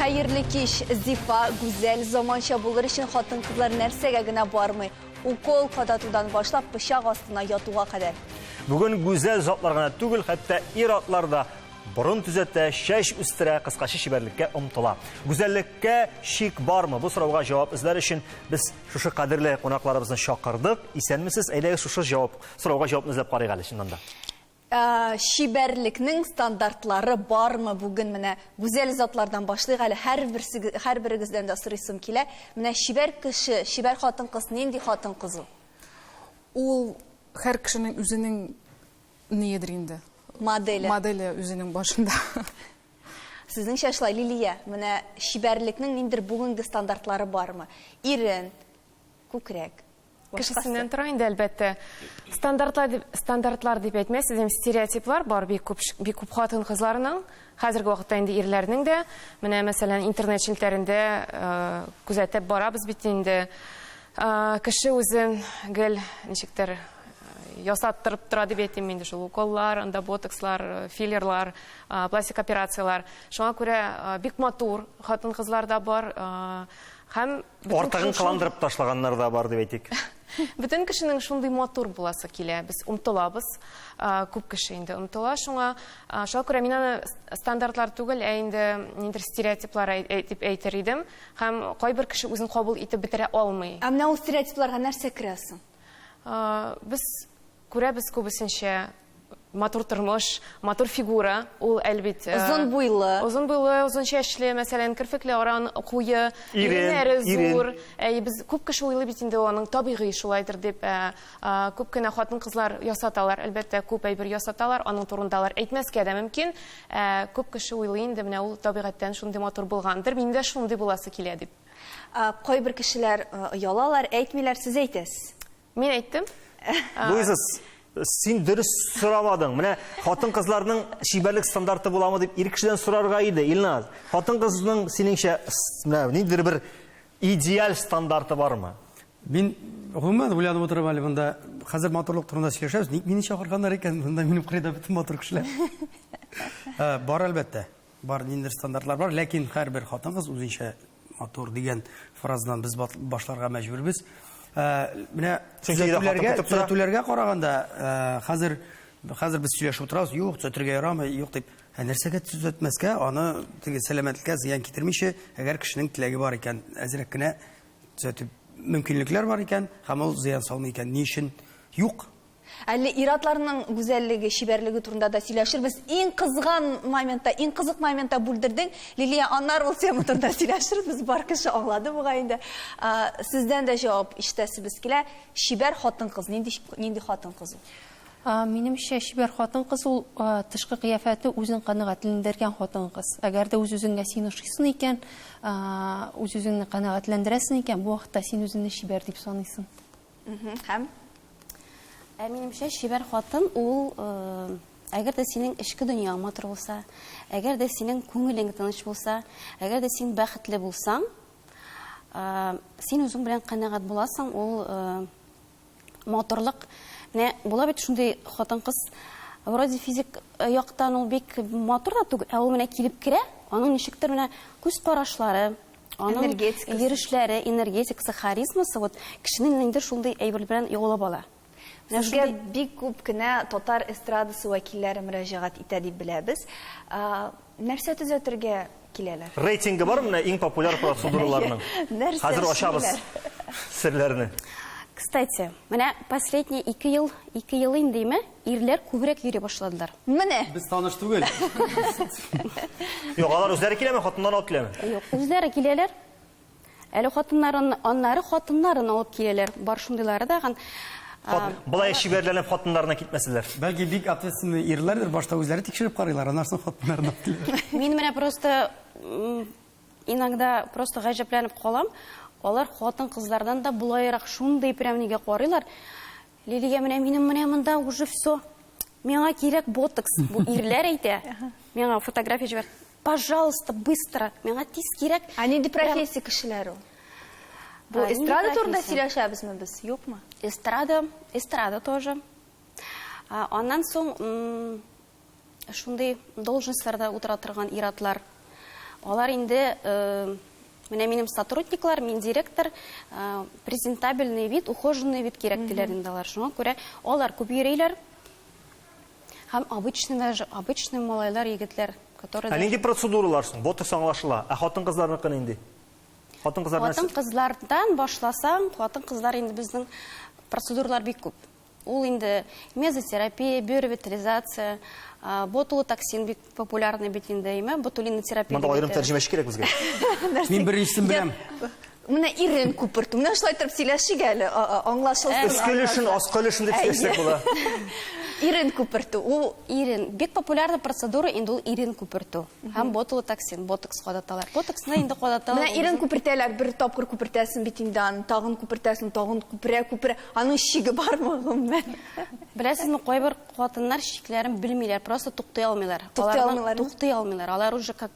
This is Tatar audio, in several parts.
Hayırlı kiş, zifa, güzel, zamanşa bulur için hatın kızlar nersege gına barmı? Ukol kadatudan başlap bıçak astına yatuğa kadar. Bugün güzel zatlarına tügül, hatta iratlarda burun tüzette, şeş üstüre kıskaşı şiberlikке umtula. Güzellikке şik var mı? Bu soruğa cevap izler için biz şu kadirli konaklarımızın şakırdık. İsen misiniz? Eyle şu soruğa cevap izlep qarayıq әлі şundan da. Şiberlikning standartları var mı bugün mene? Güzel zatlardan başlayıq әлі her birigizden de sırısım kile. Mene şiber kişi, şiber hatın kız, nendi hatın kızı? Ул her kişinin üzünün neyedir indi? Modeli üzünün başında. Sizin şaşlay Liliye, mene şiberlikning nindir bugünkü standartları var mı? İrin, kukrek. Kişisinden turayında elbette. Standartlar deyip etmez. Sizin stereotiplar var bir kup hatın kızlarının. Hazırki vakitte indi irlerinin de. Mesela internet şilterinde güzeltep barabız bittiğinde. Kişi özün gel neşiktir yasattırıp dura deyip ettim indi. Şul ukollar, botokslar, fillerlar, plastik operatsiyalar. Şuna göre bik matur hatın kızlar da var. Ortağın kılandırıp taşlağanlar da var deyip ettik. Bütün kişinin şunday motor bulası kile. Biz umtulabız. Kup kişi indi umtula. Şuna göre minanı standartlar tugul, indi stereotiplar eytir idim. Hem koy bir kişi uzun kabul itip bitire olmayı. Amna o stereotiplarga nerse kirasın? Biz biz kubisinşe motor turmuş, motor figura, ol elbette. Uzun boylu. Uzun boylu, uzun çeşli, mesela kirfikli oran, kuyu, irinleri zor. Biz kup kişi oylı bitinde onun tabii şulaydır deyip, kup kine hatın kızlar yasatalar, elbette kup bir yasatalar, onun turundalar. Etmezke de mümkün, kup kişi oylayın mine ol tabiatten şunday motor bulgandır, minde şunday bulası kile deyip. Koy bir kişiler yalalar, eytmiler, siz eytesiz. Men eyttim. Buyursiz. Sen dürüst soramadın. Mine hatın kızlarının şiberlik standartı bulamı deyip ilk kişiden sorarga idi İlnaz. Hatın kızının seninşe nedir bir ideal standartı var mı? Ben oğlum uylanıp oturup ali bunda hazır motorluk turunda söyleyişimiz. Meni çağırganlar eken bunda benim kırıda bütün motor kişiler. Var elbette. Var nedir standartlar var. Lakin her bir hatın kız uzunca motor degan frazdan biz başlarga mecburuz. Mine düzeltülerge qaraganda hazır biz söyleshib o'tiramiz. Yo'q, düzeltürge yaramay, yo'q deb. Nersega düzeltmesge, onu selametlikka ziyan keltirmishi, agar kishining tilagi bor ekan, azrakkina düzeltib mümkünlükler var ekan, ham ol ziyan salmay ekan. Ni için yo'q. Әлі иратlarının güzelliği, şiberliği turunda da söyleşir. Biz en kızık momenta buldurdun. Liliye anlar olsa mı turunda söyleşiriz. Biz barkışı ağladı bu gayında. Sizden de cevap iştesi bizkiler. Şiber hatın kız. Nendi hatın kızı? Menimше şiber hatın kız ol tışkı kıyafeti özün qanağatlendirgen hatın kız. Agar da özüngə sen uşqısın ekan, özüngə qanağatlendiresin ekan, bu vaqtda sen özünü şiber deyip sanıysın. Hem? Menimше şiber hatın ol agar da senin ішкі dünya matır olsa, agar da senin көңілің тыныш болса, agar da sen бақытлы болсаң, sen өзің белән қанағат боласың, ол моторлык. Менә була бит шундый хатын кыз, вроде физик яктан ул бик мотор да түгел, ул менә килеп керә, аның ничектер менә күз карашлары, аның йөрешләре, энергетикасы, харизмасы, вот кешенең ниндидер шундый әйбер белән яулап ала. Sizge bir kup kine Tatar estradası vekilleri müracaat ite deyip biliriz. Nerse düzeltirge kileler? Reytingi var mı en popüler prosedurlarının? Hazır aşağımız sırlarını. Кстати, менә последний 2 ел индеме, ирләр күбрәк йөри башладылар. Менә. Biz tanış түгел. Yok, алар үзләре киләме, хатыннан алып киләме? Юк, үзләре киләләр. Әле аннары хатыннарын алып киләләр. Бар шундыйлары да ган. Булай шиберләнеп хатыннарына китмәселәр. Belki big ответственный ирләрдер, башта үзләре тикшереп карыйлар, аннан соң хатыннарны алып киләләр. Мин менә просто иногда просто гаҗәпләнеп калам. Алар хатын кызлардан да булайрак шундый прям нигә карыйлар. Лилия менә минем менә монда уже все. Миңа кирәк ботокс. Бу ирләр әйтә. Миңа фотография җибәр. Пожалуйста, быстро. Миңа тиз кирәк. Нинди профессия кешеләре ул? Бу эстрада турында сөйләшәбезме без, юкмы? Эстрада тоже. Аннан соң шундый должностьларда утыра торган иратлар Алар инде менә минем сотрудниклар, мин директор, презентабельный вид, ухоженный вид кирәк диләр инде алар. Шуңа күрә алар күп йөриләр. Һәм обычный малайлар, егетләр, которые... Нинди процедуралар соң? Ботокс аңлашыла. Хатын-кызларныкы нинди? Хатын-кызлардан башласаң, хатын-кызлар инде безнең процедуралар бик күп. Ул инде мезотерапия, биоревитализация, ботулотоксин бик популярный бит инде, ботулинотерапия. Монда аерым тәрҗемәче кирәк безгә. Мин беренчесен беләм. Менә ирен күпертү. Менә шулай торып сөйләшик әле, аңлашылсын. Өскөлешен, аскөлешен дип сөйләсәк була. Ирен күпертү. Ул ирен, бик популярный процедура инде ул ирен күпертү. Һәм ботулотоксин, ботокс кадаталар. Ботоксны инде кадаталар. Менә ирен күпертәләр, бер тапкыр күпертәсен бит инде, тагын күпертәсен, тагын күперә. Аның шиге бармы гомумән? Беләсезме, кайбер хатыннар шикләрен белмиләр, просто туктый алмыйлар. Туктый алмыйлар. Алар уже как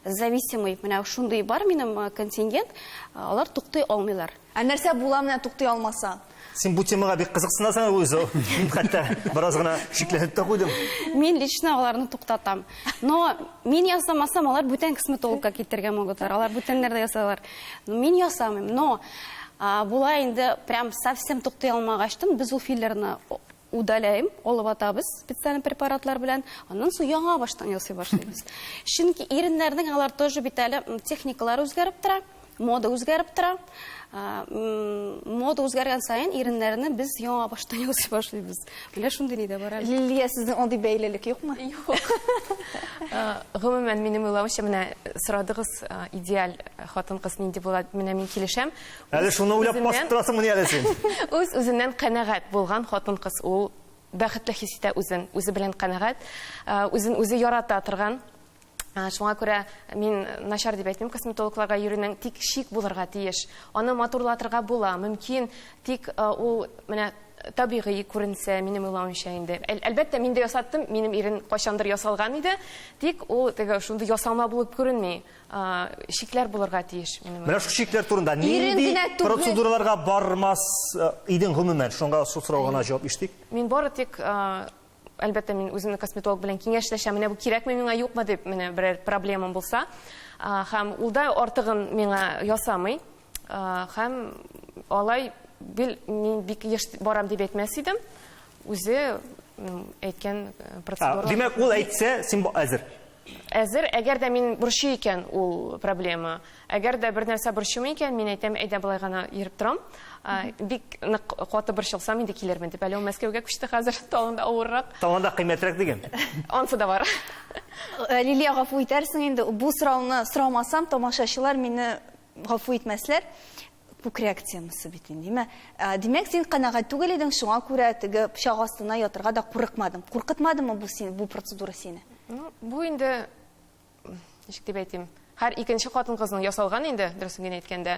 зависимый. Менә шундый бар минем контингент. Алар туктый алмыйлар. Нәрсә була менә туктый алмаса? Син бу темага бик кызыксынасың үзе. Мин хәтта бераз гына шикләнеп тә куйдым. Мин лично аларны туктатам. Но мин ясамасам, алар бүтән косметологка китергә могытлар. Алар бүтәннәрдә ясалар. Мин ясамыйм. Но була инде прям совсем туктый алмагачтын, без ул филлерны удаляем, алып атабыз специальный препаратлар белән, аннан соң яңа баштан ясый башлыйбыз. Чөнки иреннәрнең алар тоже бит әле техникалар үзгәреп тора, мода үзгәреп тора. Мода үзгәргән сайын иреннәрне без яңа баштан ясый башлыйбыз. Менә шундый нидә бар әле. Лилия, сезнең андый бәйлелек юкмы? Юк. Гомумән, минем уйлавымча, менә сорадыгыз идеаль хатын-кыз нинди була, менә мин килешәм. Әле шуны уйлап басып торасыңмы әле син? Үзеннән канәгать булган хатын-кыз ул бәхетле хис итә үзен, үзе белән канәгать, үзен үзе ярата торган. Шуңа күрә мин начар дип әйтмим, косметологларга йөрүнең тик шик булырга тиеш. Аны матурлатырга була, мөмкин, тик ул менә табигый күренсә, минем уйлавымча инде. Әлбәттә, мин дә ясаттым, минем ирен кайчандыр ясалган иде, тик ул теге шундый ясалма булып күренми. Шикләр булырга тиеш. Менә шу шикләр турында нинди процедураларга бармас идең гомумән? Шуңа сорауга җавап иштик. Мин бары тик әлбәттә, мин үземне косметолог белән киңәшләшәм, менә бу кирәкме миңа, юкмы дип, менә бер проблемам булса, һәм ул да артыгын миңа ясамый, һәм алай мин бик еш барам дип әйтмәс идем, үзе әйткән процедура. Димәк, ул әйтсә, син әзер. Әзер, әгәр дә мин борчый икән ул проблема, әгәр дә бер нәрсә борчымый икән, мин әйтәм, әйдә болай гына йөреп торам. Бик каты борчылсам, инде килермен дип. Әле ул Мәскәүгә күчте хәзер, тагын да авыррак. Тагын да кыйммәтрәк дигән. Ансы да бар. Лилия, гафу итәрсең инде, бу сорауны сорамасам, тамашачылар мине гафу итмәсләр. Күкрәк темасы бит инде. Димәк, син канәгать түгел идең, шуңа күрә теге пычак астына ятырга да курыкмадым. Куркытмадымы бу процедура сине? Бу инде, ничек дип әйтим, һәр икенче хатын-кызның ясалган инде, дөресен генә әйткәндә,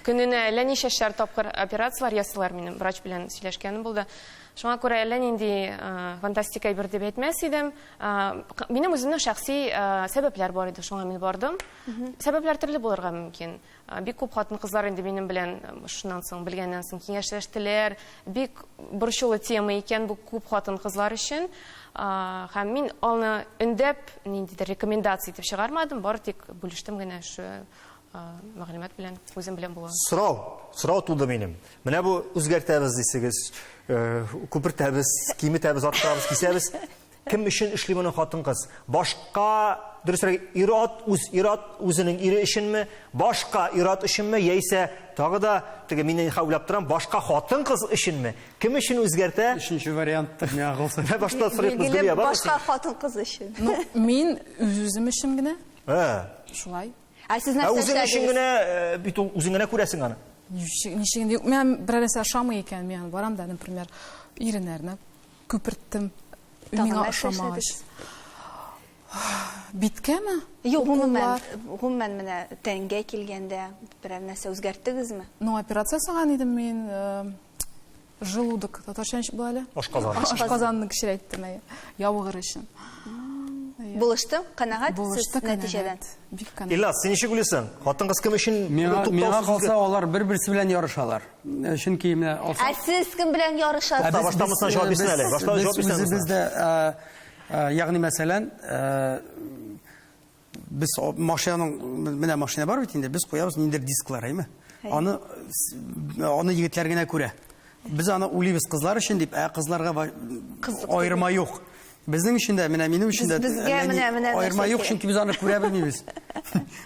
көненә әллә ничә тапкыр операциялар ясыйлар, минем врач белән сөйләшкәнем булды. Шуңа күрә әллә нинди фантастика бер дип әйтмәс идем. Минем үземнең шәхси сәбәпләр бар иде, шуңа мин бардым. Сәбәпләр төрле булырга мөмкин. Бик күп хатын-кызлар инде минем белән шуннан соң белгәннән соң киңәшләштеләр. Бик борчулы тема икән бу күп хатын-кызлар өчен. Һәм мин аны өндәп, ниндидер рекомендация итеп чыгармадым, бары тик бүлештем генә шу мәгълүмат белән, үзем белән була. Сорау туды минем. Менә бу үзгәртәбез дисегез, күпертәбез, киметәбез, артабыз, кисәбез. Кем өчен эшли моны хатын-кыз? Башка, дөресрәк, ират үзенең ире өченме, башка ират өченме, яисә тагы да теге мине хәүләп торам, башка хатын-кыз өченме? Кем өчен үзгәртә? Өченче вариант миңа калса. Башта сорыйбыз гүя бар. Башка хатын-кыз өчен. Мин үзем өчен генә. Шулай. Сез нәрсә үзең өчен генә, бит үзең генә күрәсең аны. Ничегенде юк, мен бер нәрсә ашамый икән, мен барам да, например, иреннәрне күперттем. Миңа ашамагач. Биткәме? Юк, гомумән менә тәнгә килгәндә берәр нәрсә үзгәрттегезме? Ну, операция ясаган идем мин, желудок, татарча ничек була әле? Ашказанны кичерәйттем, ябыгыр өчен. Булыштым, канәгать нәтиҗәдән. Илас, син ничек уйлыйсың? Хатын-кыз кем өчен Миңа калса, алар бер-берсе белән ярышалар. Чөнки менә сез кем белән ярышасыз? Баштамысына җавап бирсен әле. Башта җавап бирсен. Бездә, ягъни мәсәлән, без машина бар бит инде, без куябыз ниндер дисклар, әйме? Аны егетләр генә күрә. Без аны уйлыйбыз кызлар өчен дип, кызларга аерма юк. Безнең өчен дә, минем өчен дә аерма юк, чөнки без аны күрә белмибез.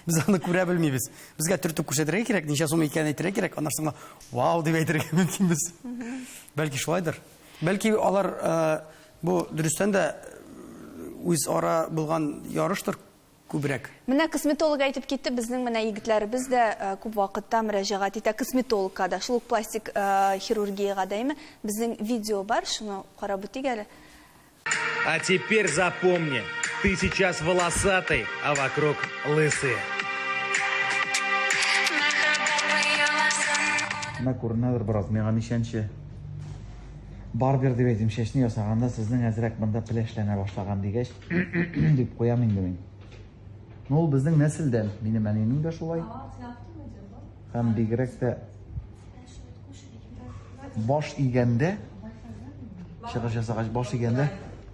Без аны күрә белмибез. Безгә төртеп күрсәтергә кирәк, ничә сум икәнен әйтергә кирәк, аннан соң вау дип әйтергә мөмкинбез. Бәлки шулайдыр. Бәлки алар бу дөрестән дә үз ара булган ярыштыр күбрәк. Менә косметолог әйтеп китте, безнең менә егетләребез дә күп вакытта мөрәҗәгать итә косметологка да, шул пластик хирургияга да, әйме? Безнең видео бар, шуны карап үтик әле. А теперь запомни, ты сейчас волосатый, а вокруг лысые. Мә күренәдер бераз, миңа нишәнче барбер дип әйтим, чәчне ясаганда сезнең әзрәк монда пеләшләнә башлаган дигәч, дип куям инде мин. Ул безнең нәселдән, минем әнинең дә шулай. Һәм бигрәк тә баш игәндә, чыгыш ясагач баш игәндә,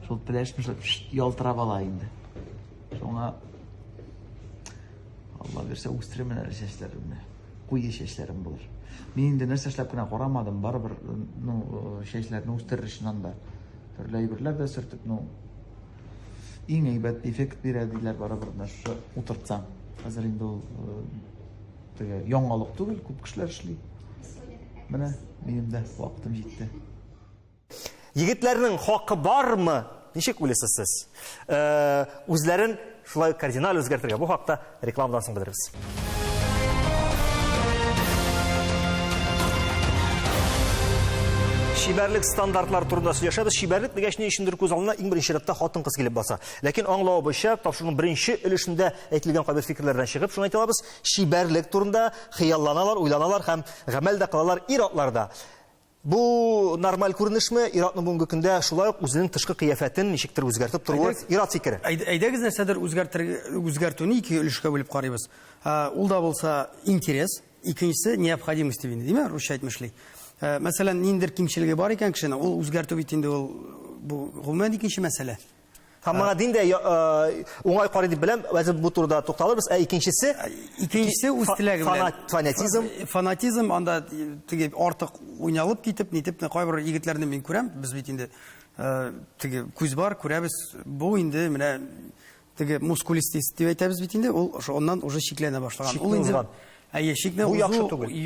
шул пеләшмеш ялтырап ала инде. Шуңа Алла берсә үстерәмен әле чәчләремне. Куе чәчләрем булыр. Мин инде нәрсә эшләп кенә карамадым, барыбер чәчләрне үстерер өчен анда төрле әйберләр дә сөртеп, иң әйбәт эффект бирә диләр барыбер шушы утыртсаң. Хәзер инде ул яңалык түгел, күп кешеләр эшли. Менә минем дә вакытым җитте. Егетләрнең хакы бармы? Ничек уйлыйсыз сез? Үзләрен шулай кардинал үзгәртергә бу хакта рекламадан соң белербез. Шибәрлек стандартлар турында сөйләшәбез. Шибәрлек дигәч ни өчендер күз алдына иң беренче рәттә хатын-кыз килеп баса. Ләкин аңлавыбызча, тапшыруның беренче өлешендә әйтелгән кайбер фикерләрдән чыгып, шуны әйтә алабыз, шибәрлек турында хыялланалар, уйланалар һәм гамәл дә кылалар ир-атларда. Бу нормаль күренешме? Ир-атның бүгенге көндә шулай ук үзенең тышкы кыяфәтен ничектер үзгәртеп торуы ир-ат фикере. Әйдәгез нәрсәдер үзгәртүне ике өлешкә бүлеп карыйбыз. Ул да булса интерес, икенчесе необходимость дип инде, димә, русча әйтмешли. Мәсәлән, ниндер кимчелеге бар икән кешенең, ул үзгәртү бит инде ул бу гомумән икенче мәсьәлә. Һәм моңа диндә уңай карый дип беләм, вәзен бу турыда тукталырбыз. Икенчесе үз теләге белән фанатизм, анда теге артык уйналып китеп, нитеп кайбер егетләрне мин күрәм, без бит инде теге күз бар, күрәбез. Бу инде менә теге мускулистист дип әйтәбез бит инде, ул оннан уже шикләнә башлаган. Ул инде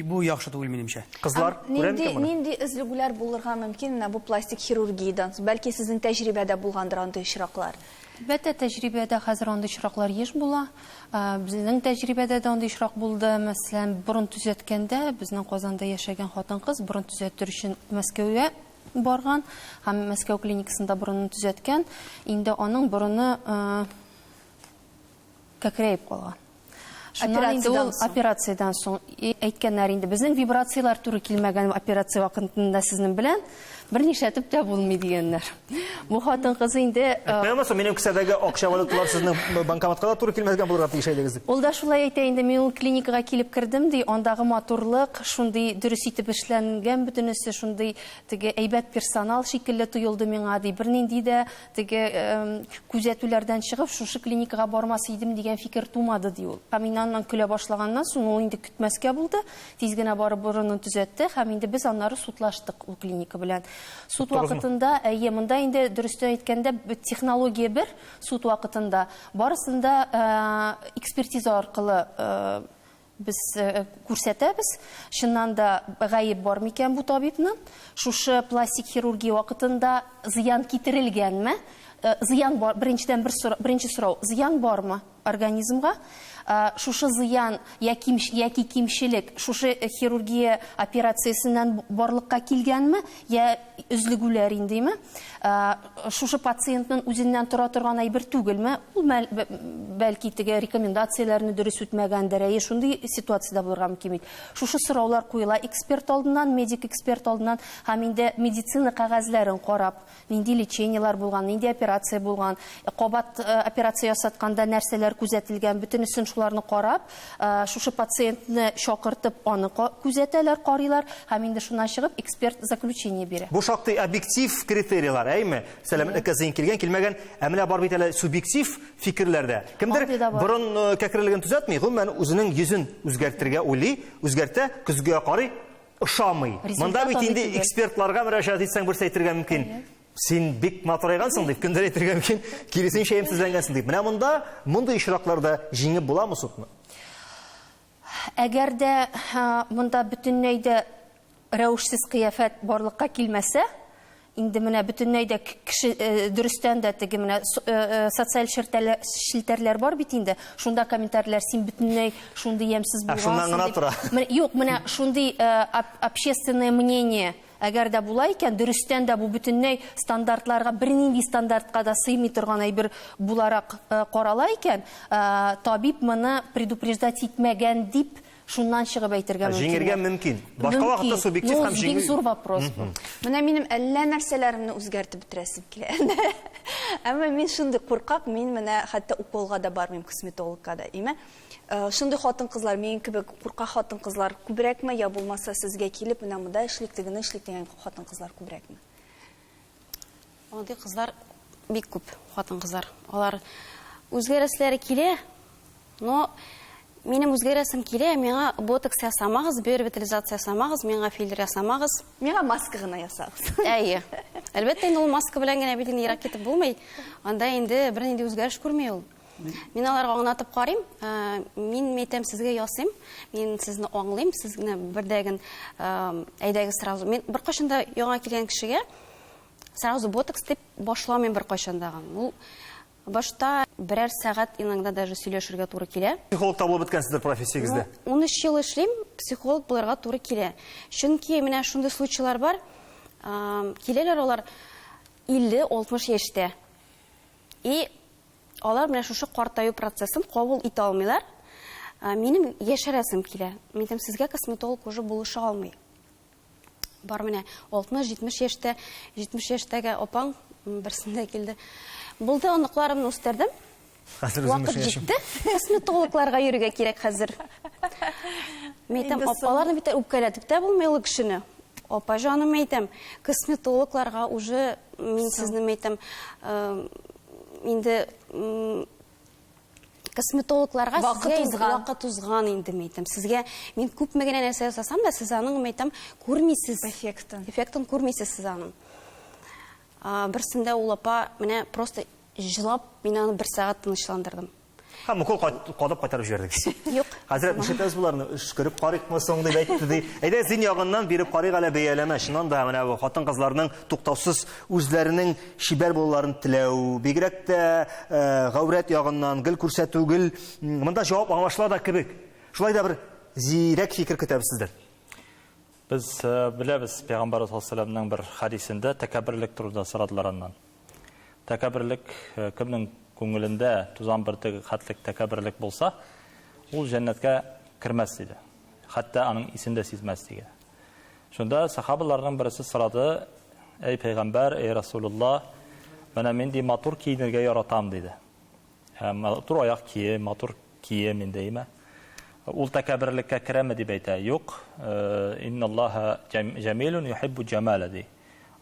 бу яхшы түгел минемчә. Кызлар, нинди өзлегүләр булырга мөмкин бу пластик хирургиядан? Бәлки сезнең тәҗрибәдә булгандыр андый очраклар? Әлбәттә, тәҗрибәдә хәзер андый очраклар еш була. Безнең тәҗрибәдә дә андый очрак булды. Мәсәлән, борын төзәткәндә, безнең Казанда яшәгән хатын-кыз борын төзәтер өчен Мәскәүгә барган һәм Мәскәү клиникасында борынын төзәткән. Инде аның борыны кәкрәйеп калган. Операциядан соң әйткәннәр инде, безнең вибрациялар туры килмәгән операция вакытында сезнең белән берничә төп тә булмый дигәннәр. Бу хатын-кыз инде минем кесәдәге акча валюталар сезнең банкоматка да туры килмәгән булырга тиеш идегез. Ул да шулай әйтә инде, мин ул клиникага килеп кердем ди, андагы матурлык, шундый дөрес итеп эшләнгән бөтенесе, шундый теге әйбәт персонал шикелле тоелды миңа ди. Бернинди дә теге күзәтүләрдән чыгып, шушы клиникага бармас идем дигән фикер тумады ди ул. Каминаннан көлә башлаганнан соң ул инде көтмәскә булды. Тиз генә барып борынын төзәтте һәм инде без аннары судлаштык ул клиника белән. Суд вакытында, монда инде дөрестән әйткәндә технология бер, суд вакытында барысында экспертиза аркылы без күрсәтәбез. Чыннан да гаеп бар микән бу табибның? Шушы пластик хирургия вакытында зыян китерелгәнме? Зыян бар, беренче сорау, зыян бармы организмга? Шушы зыян яки кимчелек шушы хирургия операциясыннан барлыкка килгәнме, я үзлегүләр индеме? Шушы пациентның үзеннән тора торган әйбер түгелме? Ул бәлки теге рекомендацияләрне дөрес үтмәгәндер, шундый ситуациядә булырга мөмкин. Шушы сораулар куела эксперт алдыннан, медик эксперт алдыннан, һәм инде медицина кәгазьләрен карап, нинди лечениялар булган, нинди операция операция булган, кабат операция ясатканда нәрсәләр күзәтелгән, бөтенесен шуларны карап, шушы пациентны чакыртып, аны күзәтәләр, карыйлар, һәм инде шуннан чыгып эксперт заключение бирә. Бу шактый объектив критерийлар, әйме? Сәламәтлеккә зыян килгән, килмәгән, ә менә бар бит әле субъектив фикерләрдә. Кемдер борын кәкрелеген төзәтми, гомумән үзенең йөзен үзгәртергә уйлый, үзгәртә, көзгә карый, ошамый. Монда бит инде экспертларга мөрәҗәгать итсәң берсе әйтергә мөмкин. Син бик матурайгансың дип, кемдер әйтергә мөмкин, киресенчә ямьсезләнгәнсең дип. Менә монда ишракларда җиңеп буламы судны? Әгәр дә монда бөтенләй дә рәвешсез кыяфәт барлыкка килмәсә, инде менә бөтенләй дә кеше дөрестән дә теге менә социаль шелтәрләр бар бит инде. Шунда комментарийлар син бөтенләй шундый ямьсез булгансың. Шуннан гына тора. Юк, менә шундый общественное мнение әгәр дә була икән, дөрестән дә бу бөтенләй стандартларга, бернинди стандартка да сыймый торган әйбер буларак карала икән, табиб моны предупреждать итмәгән дип шуннан чыгып әйтергә мөмкин. Җиңергә мөмкин. Башка вакытта субъектив һәм җиңү. Бик зур вопрос. Менә минем әллә нәрсәләремне үзгәртеп бетерәсем килә. Әмма мин шундый куркак, мин менә хәтта уколга да бармыйм, косметологка да. Име? Шундый хатын-кызлар, мен кебек куркак хатын-кызлар күбрәкме, я булмаса сезгә килеп, менә монда эшлектегене эшлектегән хатын-кызлар күбрәкме? Андый кызлар бик күп, хатын-кызлар. Алар үзгәрәсләре килә, но минем үзгәрәсем килә, миңа ботокс ясамагыз, биоревитализация ясамагыз, миңа филлер ясамагыз. Миңа маска гына ясагыз. Әйе. Әлбәттә, инде ул маска белән генә бит инде ерак китеп булмый. Анда инде бернинди үзгәреш күрмәй ул. Мин аларга аңлатып карыйм. Мин мәйтәм сезгә ясыйм. Мин сезне аңлыйм, сезне бердәген әйдәгез сразу. Мин бер кашында яңа килгән кешегә сразу ботокс дип башламыйм бер кашындагы. Ул башта берәр сәгать иногда даже сөйләшергә туры килә. Психолог табылып беткәнсездер профессиягездә. 13 ел эшлим, психолог булырга туры килә. Чөнки менә шундый случайлар бар. Киләләр алар 50-60 яшьтә. И алар менә шушы картаю процессын кабул итә алмыйлар. Минем яшәрәсем килә. Мин сезгә косметолог уже булыша алмый. Бар менә 60-70 яшьтә, 70 яшьтәге апаң берсендә килде. Булды, оныкларымны үстердем. Вакыт җитте. Косметологларга йөрергә кирәк хәзер. Мәйтәм, апаларны бит үпкәләтеп тә булмый ул кешене. Апа җаным мәйтәм, косметологларга уже мин сезне мәйтәм, инде косметологларга вакыт узган инде мәйтәм. Сезгә мин күпме генә нәрсә ясасам да, сез аның мәйтәм күрмисез. Эффектын күрмисез сез аның. Берсендә ул апа менә просто җылап, мин аны бер сәгать тынычландырдым. Һәм укол кадап кайтарып җибәрдек. Юк. Хәзрәт нишәтәс буларны эшкәреп карыйкмы соң дип әйтте ди. Әйдә син ягыннан биреп карыйк әле бәяләмә. Шуннан да менә бу хатын-кызларның туктаусыз үзләренең шибәр булуларын теләү, бигрәк тә гәүрәт ягыннан гел күрсәтү, гел монда җавап аңлашыла да кебек. Шулай да бер зирәк фикер көтәбезсездер. Biz bilamiz Peygamber sallallahu bir hadisinde tekabürlük turunda sıradılar andan. Tekabürlük kimning ko'ngilida tuzan bir hatlik tekabürlük bolsa, ul cennetke kirmez dedi. Hatta onun isinde sezmez dedi. Şunda sahabalardan birisi sıradı, ey Peygamber, ey Resulullah, bana men di motor kiyinirge yaratam dedi. Motor ayak kiye, motor kiye men deyme. Ul tekabürlükke kireme deb ayta. Yo'q. İnnallaha jamilun yuhibbu jamala dedi.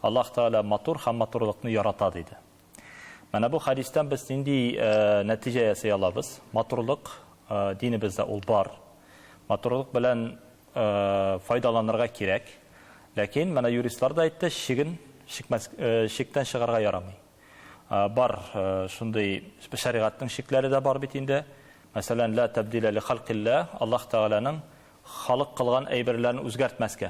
Allah Teala motor ham motorlikni yarata dedi. Mana bu hadisdan biz indi natija yasay olamiz. Motorlik dinimizda ul bor. Motorlik bilan foydalanırga kerak. Lakin mana yuristlar da aytdi, shikdan shigarga yaramay. Bar shunday shariatning shiklari da bor bit indi. Masalan, la tabdila li xalqillah, Allah Teala'nın xalq qilgan ayberlarni o'zgartmasga.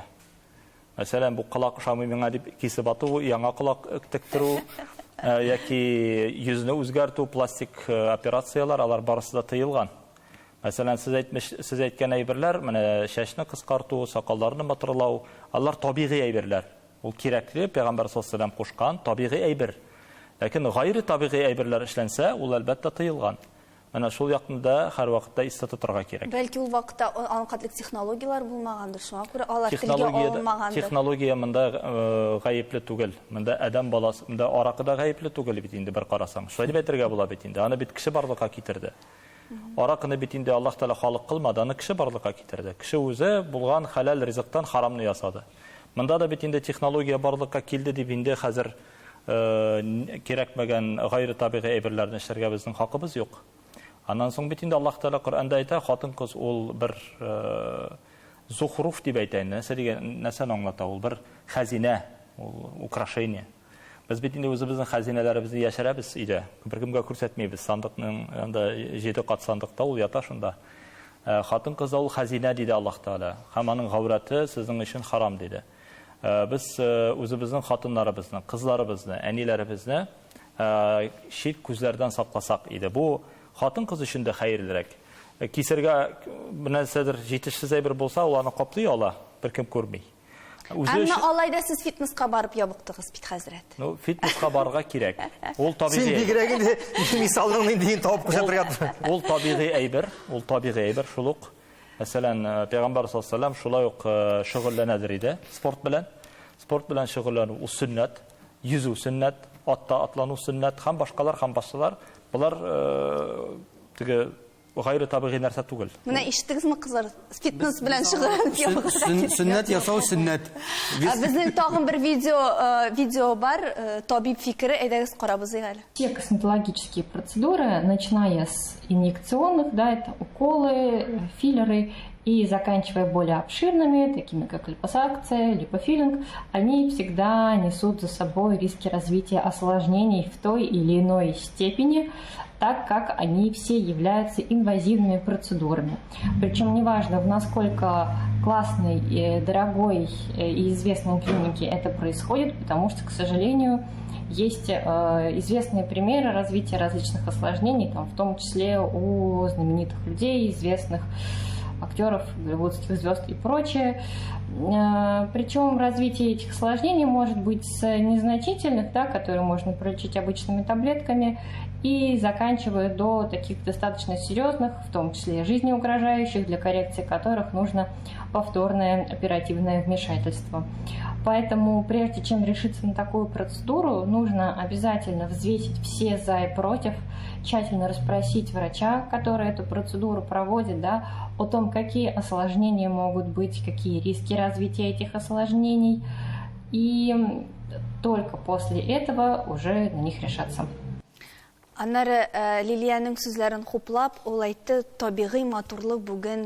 Masalan, bu quloq shamay menga deb kesib atuv, yangi quloq tiktiruv yoki yuzni o'zgartuv, plastik operatsiyalar ular barasida tiyilgan. Masalan, siz aytgan ayberlar, mana shashni qisqartuv, soqollarni matirlaw, ular tabiiy ayberlar. U kerakli Payg'ambar sollallohu alayhi vasallam qo'shgan tabiiy ayber. Lakin g'ayri tabiiy ayberlar ishlansa, u albatta tiyilgan. Менә шул якында һәр вакытта истә тоторга кирәк. Бәлки ул вакытта анкатлык технологиялар булмагандыр, шуңа күрә алар телгә алынмагандыр. Технология монда гаепле түгел. Монда адам баласы, монда аракыда гаепле түгел бит инде бер карасаң. Шулай дип әйтергә була бит инде. Аны бит кеше барлыкка китерде. Аракыны бит инде Аллаһ Таала халык кылмады, аны кеше барлыкка китерде. Кеше үзе булган халал ризыктан харамны ясады. Монда да бит инде технология барлыкка килде дип инде хәзер кирәкмәгән гайры табигый әйберләрне эшләргә безнең хакыбыз юк. Аннан соң бит инде Аллаһ Таала Коръәндә әйтә, хатын-кыз ул бер зухруф дип әйтә, нәрсәне аңлата, ул бер хәзинә, ул украшение. Без бит инде үзебезнең хәзинәләребезне яшерәбез өйдә. Беркемгә күрсәтмәйбез. Сандыкның анда 7 кат сандыкта ул ята шунда. Хатын-кыз ул хәзинә диде Аллаһ Таала. Һәм аның гавраты сезнең өчен харам диде. Без үзебезнең хатыннарыбызны, кызларыбызны, әниләребезне шит күзләрдән сакласак иде. Бу хатын-кыз өчен дә хәерлерәк. Кисергә нәрсәдер җитешсез әйбер булса, ул аны каплый ала, беркем күрми. Әмма алайда сез фитнеска барып ябыктыгыз бит хәзрәт. Ну, фитнеска барырга кирәк. Ул табигый. Син бигрәк инде мисалның инде табып күрсәтергә. Ул табигый әйбер, шулык. Мәсәлән, Пәйгамбәр саллаллаһу алейһи ва саллям шулай ук шөгыльләнәдер иде. Спорт белән шөгыльләнү ул сөннәт, йөзү сөннәт, атта атлану сөннәт, һәм башкалар. Булар теге гайры табигый нәрсә түгел. Менә ишеттегезме, кызлар? Фитнес белән шөгыльләнеп ябыгыз. Сөннәт ясау сөннәт. Безнең тагын бер видео бар, табиб фикере, әйдәгез карабыз әле. Все косметологические процедуры, начиная с инъекционных, да, это уколы, филлеры, и заканчивая более обширными, такими как липосакция, липофиллинг, они всегда несут за собой риски развития осложнений в той или иной степени, так как они все являются инвазивными процедурами. Причем неважно, в насколько классной, дорогой и известной клинике это происходит, потому что, к сожалению, есть известные примеры развития различных осложнений, там, в том числе у знаменитых людей, известных актеров, голливудских звезд и прочее. Причем развитие этих осложнений может быть с незначительных, да, которые можно пролечить обычными таблетками, и заканчивая до таких достаточно серьезных, в том числе жизнеугрожающих, для коррекции которых нужно повторное оперативное вмешательство. Поэтому прежде чем решиться на такую процедуру, нужно обязательно взвесить все за и против, тщательно расспросить врача, который эту процедуру проводит, да, о том, какие осложнения могут быть, какие риски развития этих осложнений, и только после этого уже на них решаться. Аннары Лилияның сүзләрен хуплап, ул әйтте, табигый матурлык бүген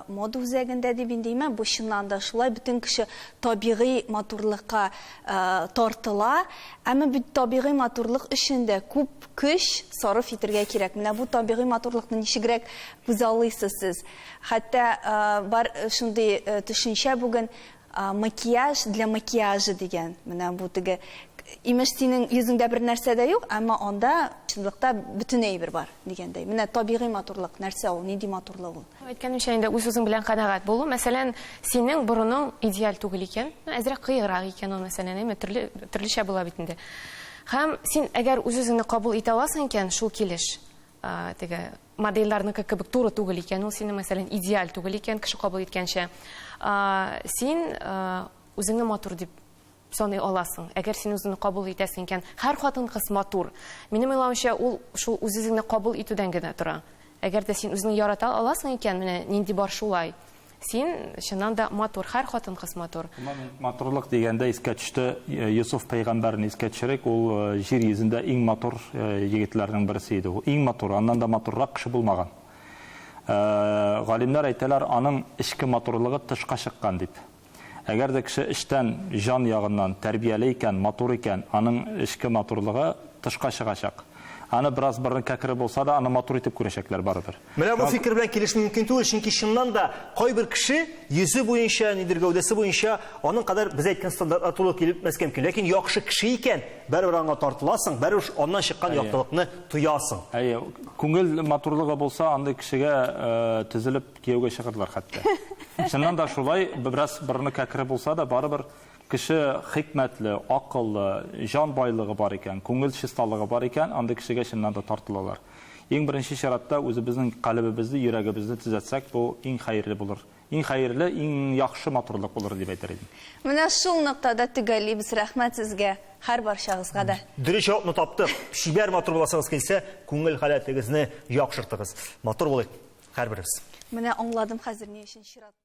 мода үзәгендә дип индейме, бу чыннан да шулай, бөтен кеше табигый матурлыкка тартыла, әмма бит табигый матурлык өчен дә күп көч сарыф итәргә кирәк. Менә бу табигый матурлыкны ничегрәк күзаллыйсыз сез? Хәтта бар шундый төшенчә бүген макияж для макияжа дигән. Менә бу теге имеш синең йөзеңдә бер нәрсә дә юк, әмма анда чынлыкта бөтен әйбер бар дигәндәй. Менә табигый матурлык нәрсә ул, нинди матурлык ул? Әйткәнемчә, инде үз-үзең белән канәгать булу. Мәсәлән, синең бурының идеаль түгел икән, әзрәк кыеграк икән ул, мәсәлән, төрлечә була бит инде. Һәм син әгәр үз-үзеңне кабул итә аласың икән, шул килеш, теге модельләрнең кебек туры түгел икән, ул синең мәсәлән идеаль түгел икән, кеше кабул иткәнчә, син үзеңне матур дип саный аласың. Әгәр син үзеңне кабул итәсең икән, һәр хатын-кыз матур. Минем уйлавымча, ул шул үзеңне кабул итүдән генә тора. Әгәр дә син үзеңне ярата аласың икән, менә нинди бар шулай. Син чыннан да матур, һәр хатын-кыз матур. Матурлык дигәндә искә төште Йосуф пәйгамбәрне искә төшерик, ул җир йөзендә иң матур егетләрнең берсе иде. Ул иң матур, аннан да матуррак кеше булмаган. Галимнәр әйтәләр, аның ичке матурлыгы тышка чыккан дип. Әгәр дә кеше эштән җан ягыннан тәрбияле икән, матур икән, аның ичке матурлыгы тышка чыгачак. Аны бераз борын кәкре булса да, аны матур итеп күрәчәкләр барыбер. Менә бу фикер белән килеш мөмкин түгел, чөнки чыннан да кайбер кеше йөзе буенча, нидер гәүдәсе буенча, аның кадәр без әйткән стандартлар тулы килеп мәскәм килә, ләкин яхшы кеше икән, бәрбер аңа тартыласың, бәрбер аннан чыккан яктылыкны тоясың. Күңел матурлыгы булса, андый кешегә тезелеп кияүгә чыгырлар хәтта. Чыннан да шулай, бераз борыны кәкре булса да, барыбер кеше хикмәтле, акыллы, җан байлыгы бар икән, күңел чисталыгы бар икән, андый кешегә чыннан да тартылалар. Ең бірінші шаратта өзіміздің қалыбыбызды, йөрәгебезне төзәтсәк, бу иң хәерле булыр. Иң хәерле, иң яхшы матурлык булыр дип әйтер идем. Менә шул ноктада төгәллибез. Рәхмәт сезгә, һәр барчагызга да. Дөрес җавапны таптык. Шибәр матур буласыгыз килсә, күңел халәтегезне яхшыртыгыз. Матур булыйк һәрберегез. Менә аңладым хәзер ни өчен чират.